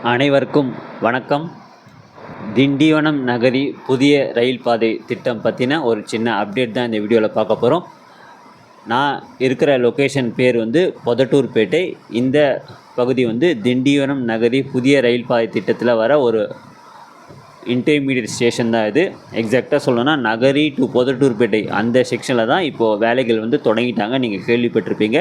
அனைவருக்கும் வணக்கம். திண்டிவனம் நகரி புதிய ரயில் பாதை திட்டம் பற்றின ஒரு சின்ன அப்டேட் தான் இந்த வீடியோவில் பார்க்க போகிறோம். நான் இருக்கிற லொக்கேஷன் பேர் பொதட்டூர்பேட்டை. இந்த பகுதி திண்டிவனம் நகரி புதிய ரயில் பாதை திட்டத்தில் வர ஒரு இன்டர்மீடியட் ஸ்டேஷன் தான் இது. எக்ஸாக்டாக சொல்லணும்னா நகரி டு பொதட்டூர்பேட்டை அந்த செக்ஷனில் தான் இப்போது வேலைகள் தொடங்கிட்டாங்க. நீங்கள் கேள்விப்பட்டிருப்பீங்க.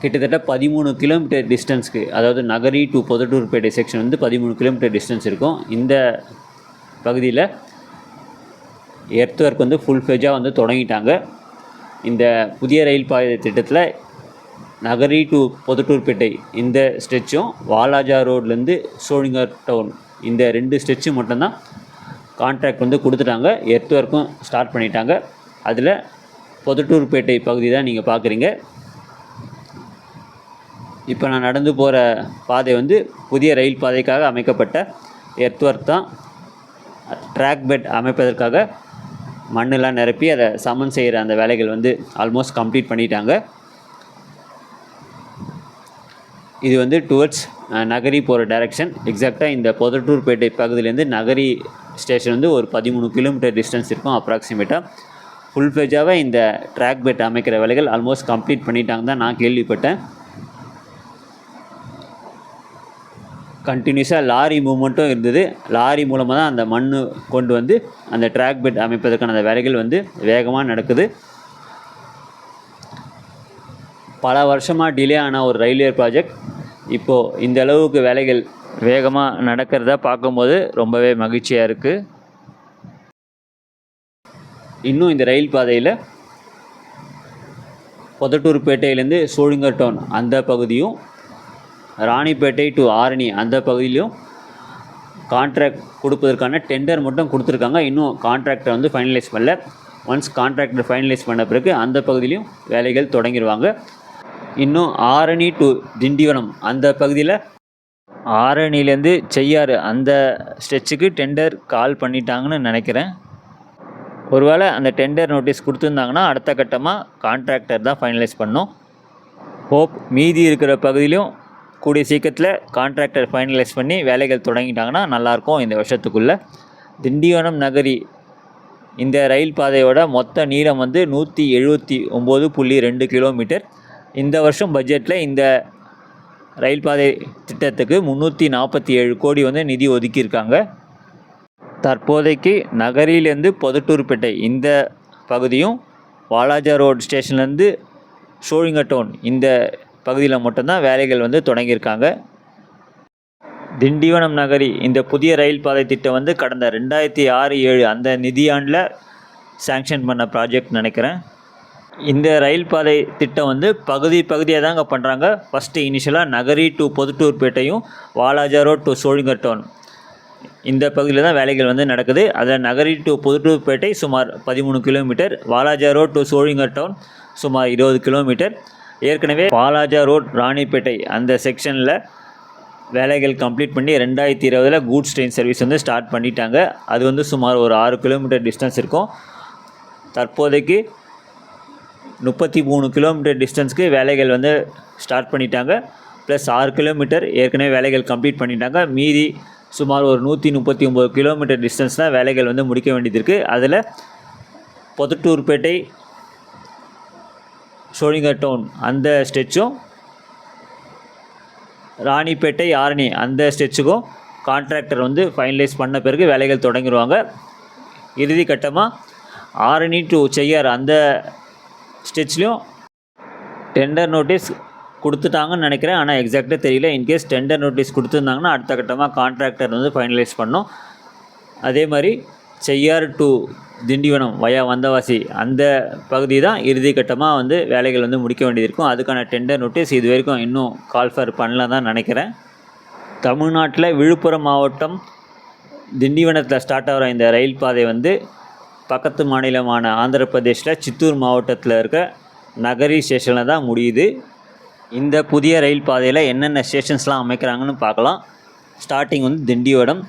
கிட்டத்தட்ட 13 கிலோமீட்டர் டிஸ்டன்ஸ்க்கு, அதாவது Nagari to Pothatturpettai section 13 kilometre distance இருக்கும். இந்த பகுதியில் எர்த் ஒர்க் ஃபுல் ஃபேஜாக தொடங்கிட்டாங்க. இந்த புதிய ரயில் பாதை திட்டத்தில் நகரி டு பொதட்டூர்பேட்டை இந்த ஸ்ட்ரெச்சும் வாலாஜா ரோட்லேருந்து சோழிங்கர் டவுன் இந்த 2 ஸ்ட்ரெச்சும் மட்டும்தான் கான்ட்ராக்ட் கொடுத்துட்டாங்க. எர்த் ஒர்க்கும் ஸ்டார்ட் பண்ணிட்டாங்க. அதில் பொதட்டூர்பேட்டை பகுதி தான் நீங்கள் பார்க்குறீங்க. இப்போ நான் நடந்து போகிற பாதை புதிய ரயில் பாதைக்காக அமைக்கப்பட்ட எர்த் ஒர்க் தான். ட்ராக் பெட் அமைப்பதற்காக மண்ணெல்லாம் நிரப்பி அதை சமன் செய்கிற அந்த வேலைகள் ஆல்மோஸ்ட் கம்ப்ளீட் பண்ணிட்டாங்க. இது டுவர்ட்ஸ் நகரி போகிற டைரெக்ஷன். எக்ஸாக்டாக இந்த பொதட்டூர்பேட்டை பகுதியிலேருந்து நகரி ஸ்டேஷன் ஒரு 13 கிலோமீட்டர் டிஸ்டன்ஸ் இருக்கும் அப்ராக்சிமேட்டாக. ஃபுல் ஃபேஜாகவே இந்த ட்ராக் பெட் அமைக்கிற வேலைகள் ஆல்மோஸ்ட் கம்ப்ளீட் பண்ணிட்டாங்க தான் நான் கேள்விப்பட்டேன். கண்டினியூஸாக லாரி மூவ்மெண்ட்டும் இருந்தது. லாரி மூலமாக தான் அந்த மண் கொண்டு அந்த ட்ராக் பெட் அமைப்பதற்கான அந்த வேலைகள் வேகமாக நடக்குது. பல வருஷமாக டிலே ஆன ஒரு ரயில்வே ப்ராஜெக்ட் இப்போது இந்த அளவுக்கு வேலைகள் வேகமாக நடக்கிறத பார்க்கும்போது ரொம்பவே மகிழ்ச்சியாக இருக்குது. இன்னும் இந்த ரயில் பாதையில் பொதட்டூர்பேட்டையிலேருந்து சோழிங்கர் டவுன் அந்த பகுதியும், ராணிப்பேட்டை டு ஆரணி அந்த பகுதியிலும் கான்ட்ராக்ட் கொடுப்பதற்கான டெண்டர் மட்டும் கொடுத்துருக்காங்க. இன்னும் கான்ட்ராக்டை ஃபைனலைஸ் பண்ணல. ஒன்ஸ் கான்ட்ராக்டர் ஃபைனலைஸ் பண்ண பிறகு அந்த பகுதியிலையும் வேலைகள் தொடங்கிடுவாங்க. இன்னும் ஆரணி டு திண்டிவனம் அந்த பகுதியில், ஆரணிலேருந்து செய்யாறு அந்த ஸ்ட்ரெச்சுக்கு டெண்டர் கால் பண்ணிட்டாங்கன்னு நினைக்கிறேன். ஒருவேளை அந்த டெண்டர் நோட்டீஸ் கொடுத்துருந்தாங்கன்னா அடுத்த கட்டமாக கான்ட்ராக்டர் தான் ஃபைனலைஸ் பண்ணோம். ஹோப் மீதி இருக்கிற பகுதியிலும் கூடிய சீக்கிரத்தில் கான்ட்ராக்டர் ஃபைனலைஸ் பண்ணி வேலைகள் தொடங்கிட்டாங்கன்னா நல்லாயிருக்கும். இந்த வருஷத்துக்குள்ளே திண்டிவனம் நகரி இந்த ரயில் பாதையோட மொத்த நீளம் 179.2 கிலோமீட்டர். இந்த வருஷம் பட்ஜெட்டில் இந்த ரயில் பாதை திட்டத்துக்கு 347 கோடி நிதி ஒதுக்கியிருக்காங்க. தற்போதைக்கு நகரியிலேருந்து பொதட்டூர்பேட்டை இந்த பகுதியும், வாலாஜா ரோட் ஸ்டேஷன்லேருந்து சோழிங்கர் டவுன் இந்த பகுதியில் மட்டும்தான் வேலைகள் தொடங்கியிருக்காங்க. திண்டிவனம் நகரி இந்த புதிய ரயில் பாதை திட்டம் கடந்த 2006-07 அந்த நிதியாண்டில் சேங்ஷன் பண்ண ப்ராஜெக்ட் நினைக்கிறேன். இந்த ரயில் பாதை திட்டம் பகுதியாக தாங்க பண்ணுறாங்க. ஃபஸ்ட்டு இனிஷியலாக நகரி டு பொதட்டூர்பேட்டையும் Walajah road to Sholinghur town இந்த பகுதியில் தான் வேலைகள் நடக்குது. அதில் நகரி டு பொதட்டூர்பேட்டை சுமார் 13 kilometre, Walajah road to Sholinghur town சுமார் 20 கிலோமீட்டர். ஏற்கனவே வாலாஜா ரோட் ராணிப்பேட்டை அந்த செக்ஷனில் வேலைகள் கம்ப்ளீட் பண்ணி 2020 கூட்ஸ் ட்ரெயின் சர்வீஸ் ஸ்டார்ட் பண்ணிட்டாங்க. அது சுமார் ஒரு 6 கிலோமீட்டர் டிஸ்டன்ஸ் இருக்கும். தற்போதைக்கு 33 கிலோமீட்டர் டிஸ்டன்ஸ்க்கு வேலைகள் ஸ்டார்ட் பண்ணிட்டாங்க. ப்ளஸ் 6 கிலோமீட்டர் ஏற்கனவே வேலைகள் கம்ப்ளீட் பண்ணிட்டாங்க. மீதி சுமார் ஒரு 139 கிலோமீட்டர் டிஸ்டன்ஸ் தான் வேலைகள் முடிக்க வேண்டியது இருக்குது. அதில் பொதட்டூர்பேட்டை சோழிங்கர் டவுன் அந்த ஸ்ட்ரெச்சும், ராணிப்பேட்டை ஆரணி அந்த ஸ்ட்ரெச்சுக்கும் கான்ட்ராக்டர் ஃபைனலைஸ் பண்ண பிறகு வேலைகள் தொடங்கிடுவாங்க. இறுதி கட்டமாக ஆரணி டு செய்யாறு அந்த ஸ்ட்ரெச்லேயும் டெண்டர் நோட்டீஸ் கொடுத்துட்டாங்கன்னு நினைக்கிறேன். ஆனால் எக்ஸாக்டாக தெரியல. இன்கேஸ் டெண்டர் நோட்டீஸ் கொடுத்துருந்தாங்கன்னா அடுத்த கட்டமாக கான்ட்ராக்டர் ஃபைனலைஸ் பண்ணோம். அதே மாதிரி செய்யாறு டு திண்டிவனம் வயா வந்தவாசி அந்த பகுதி தான் இறுதி கட்டமாக வேலைகள் முடிக்க வேண்டியது இருக்கும். அதுக்கான டெண்டர் நோட்டீஸ் இது வரைக்கும் இன்னும் கால்ஃபர் பண்ணல தான் நினைக்கிறேன். தமிழ்நாட்டில் விழுப்புரம் மாவட்டம் திண்டிவனத்தில் ஸ்டார்ட் ஆகிற இந்த ரயில் பாதை பக்கத்து மாநிலமான ஆந்திர பிரதேஷில் சித்தூர் மாவட்டத்தில் இருக்க நகரி ஸ்டேஷனில் தான் முடியுது. இந்த புதிய ரயில் பாதையில் என்னென்ன ஸ்டேஷன்ஸ்லாம் அமைக்கிறாங்கன்னு பார்க்கலாம். Starting Tindivanam,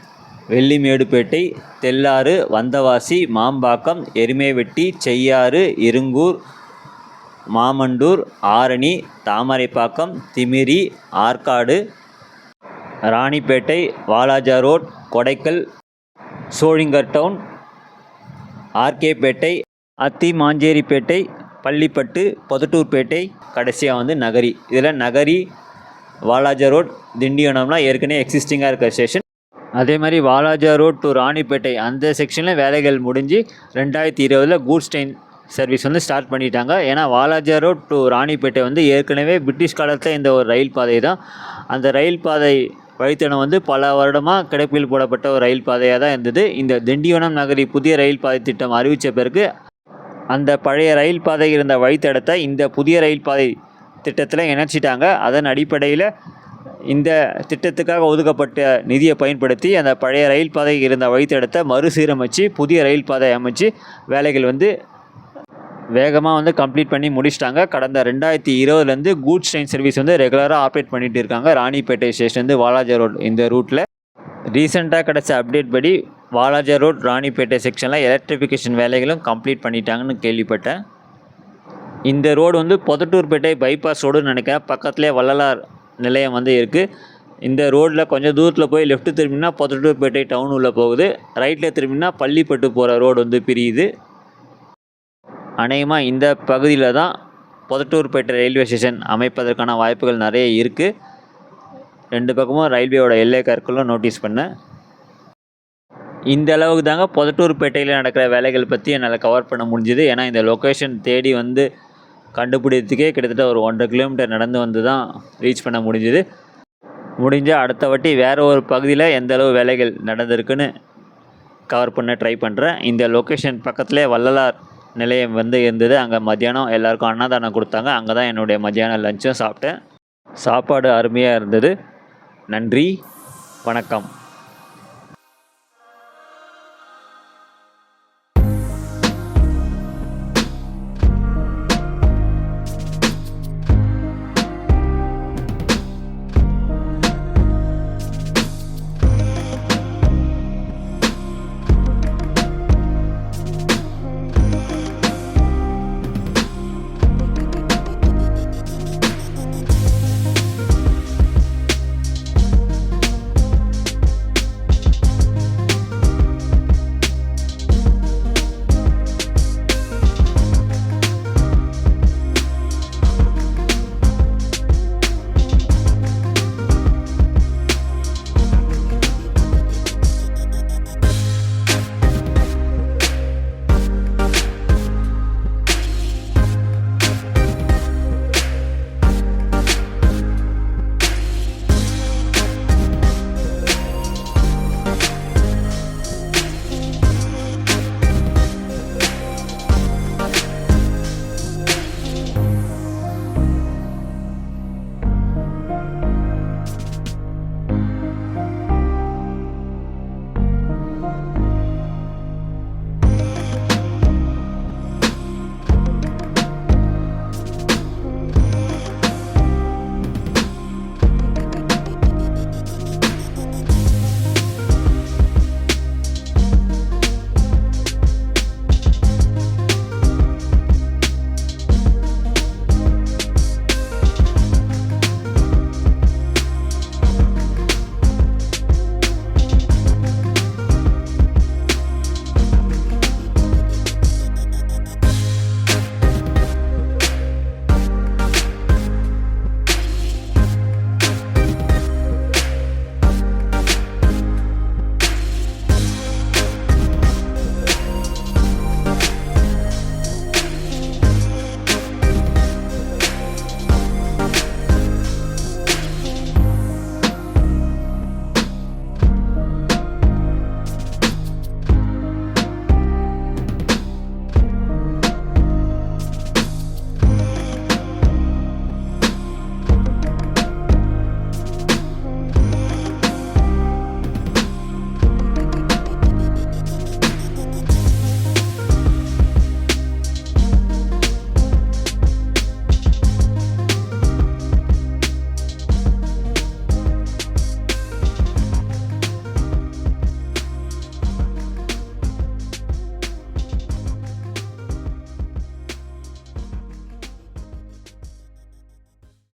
Vellimedupettai, Tellar, Vandavasi, Mambakkam, Erumaivetti, Cheyyar, Irungur, Mamandur, Arani, Thamaraipakkam, Timiri, Arcot, Ranipet, Walajah road, Kodaikkal, Sholinghur town, RK Pet, Athimanjeripettai, Pallipattu, Podaturpet, கடைசியாக வந்து நகரி. இதில் நகரி, வாலாஜா ரோட், திண்டிவனம்லாம் ஏற்கனவே எக்ஸிஸ்டிங்காக இருக்கிற ஸ்டேஷன். அதே மாதிரி வாலாஜா ரோட் டு ராணிப்பேட்டை அந்த செக்ஷனில் வேலைகள் முடிஞ்சு 2020 கூட்ஸ் ட்ரெயின் சர்வீஸ் வந்து ஸ்டார்ட் பண்ணிட்டாங்க. ஏன்னா வாலாஜா ரோட் டு ராணிப்பேட்டை வந்து ஏற்கனவே பிரிட்டிஷ் காலத்தில் இந்த ஒரு ரயில் பாதை தான். அந்த ரயில் பாதை வழித்தடம் வந்து பல வருடமாக கிடப்பில் போடப்பட்ட ஒரு ரயில் பாதையாக தான் இருந்தது. இந்த திண்டிவனம் நகரி புதிய ரயில் பாதை திட்டம் அறிவித்த பிறகு அந்த பழைய ரயில் பாதை இருந்த வழித்தடத்தை இந்த புதிய ரயில் பாதை திட்டத்தில் இணைச்சிட்டாங்க. அதன் அடிப்படையில் இந்த திட்டத்துக்காக ஒதுக்கப்பட்ட நிதியை பயன்படுத்தி அந்த பழைய ரயில் பாதை இருந்த வழித்தடத்தை மறுசீரமைச்சு புதிய ரயில் பாதை அமைச்சு வேலைகள் வந்து வேகமாக வந்து கம்ப்ளீட் பண்ணி முடிச்சிட்டாங்க. கடந்த 2020 கூட்ஸ் ட்ரெயின் சர்வீஸ் வந்து ரெகுலராக ஆப்ரேட் பண்ணிகிட்டு இருக்காங்க. ராணிப்பேட்டை ஸ்டேஷன்லேருந்து வாலாஜா ரோட் இந்த ரூட்டில். ரீசெண்டாக கிடச்ச அப்டேட் படி வாலாஜா ரோட் ராணிப்பேட்டை செக்ஷனில் எலக்ட்ரிஃபிகேஷன் வேலைகளும் கம்ப்ளீட் பண்ணிட்டாங்கன்னு கேள்விப்பட்டேன். இந்த ரோடு வந்து பொதட்டூர்பேட்டை பைபாஸ் ரோடுன்னு நினைக்கிறேன். பக்கத்துலேயே வள்ளலார் நிலையம் வந்து இருக்குது. இந்த ரோட்டில் கொஞ்சம் தூரத்தில் போய் லெஃப்ட்டு திரும்பினா பொதட்டூர்பேட்டை டவுன் உள்ளே போகுது. ரைட்டில் திரும்பினா பள்ளிப்பட்டு போகிற ரோடு வந்து பிரியுது. அநேகமாக இந்த பகுதியில் தான் பொதட்டூர்பேட்டை ரயில்வே ஸ்டேஷன் அமைப்பதற்கான வாய்ப்புகள் நிறைய இருக்குது. 2 பக்கமும் ரயில்வேயோட எல்லை கற்களும் நோட்டீஸ் பண்ணேன். இந்த அளவுக்கு தாங்க பொதட்டூர்பேட்டையில் நடக்கிற வேலைகள் பற்றி என்னால் கவர் பண்ண முடிஞ்சுது. ஏன்னா இந்த லொக்கேஷன் தேடி வந்து கண்டுபிடிக்கிறதுக்கே கிட்டத்தட்ட ஒரு 1.5 கிலோமீட்டர் நடந்து வந்து தான் ரீச் பண்ண முடிஞ்சுது. முடிஞ்சால் அடுத்த வாட்டி வேறு ஒரு பகுதியில் எந்த அளவு வேலைகள் நடந்திருக்குன்னு கவர் பண்ண ட்ரை பண்ணுறேன். இந்த லொக்கேஷன் பக்கத்துலேயே வள்ளலார் நிலையம் வந்து இருந்தது. அங்கே மத்தியானம் எல்லாருக்கும் அன்னதானம் கொடுத்தாங்க. அங்கே தான் என்னுடைய மத்தியானம் லஞ்சும் சாப்பிட்டேன். சாப்பாடு அருமையாக இருந்தது. நன்றி, வணக்கம்.